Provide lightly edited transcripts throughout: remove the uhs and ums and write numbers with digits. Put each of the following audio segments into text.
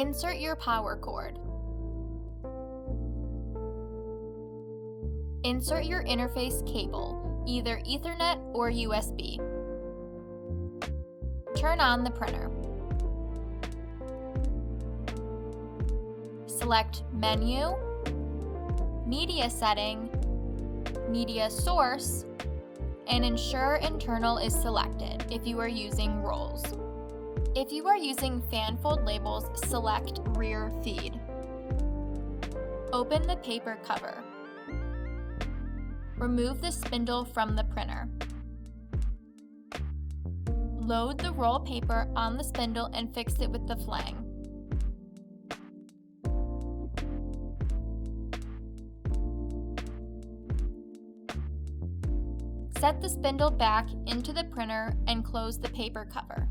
Insert your power cord. Insert your interface cable, either Ethernet or USB. Turn on the printer. Select Menu, Media Setting, Media Source, and ensure internal is selected if you are using rolls. If you are using fanfold labels, select Rear Feed. Open the paper cover. Remove the spindle from the printer. Load the roll paper on the spindle and fix it with the flang. Set the spindle back into the printer and close the paper cover.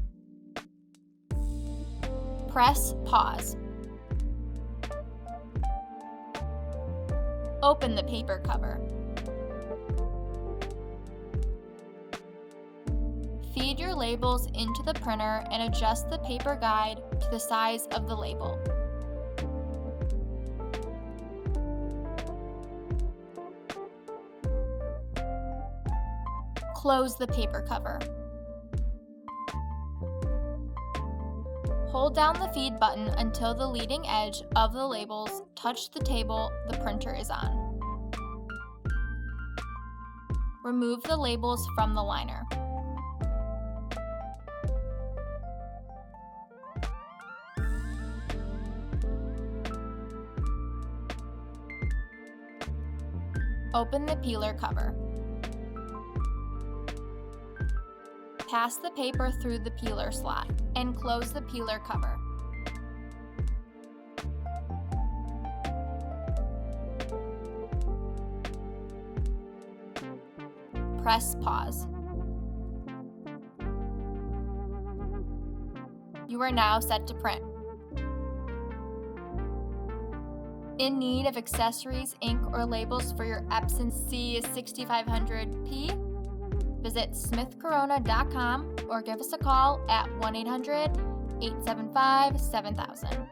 Press pause. Open the paper cover. Feed your labels into the printer and adjust the paper guide to the size of the label. Close the paper cover. Hold down the feed button until the leading edge of the labels touch the table the printer is on. Remove the labels from the liner. Open the peeler cover. Pass the paper through the peeler slot and close the peeler cover. Press pause. You are now set to print. In need of accessories, ink, or labels for your Epson C6500P? Visit smithcorona.com or give us a call at 1-800-875-7000.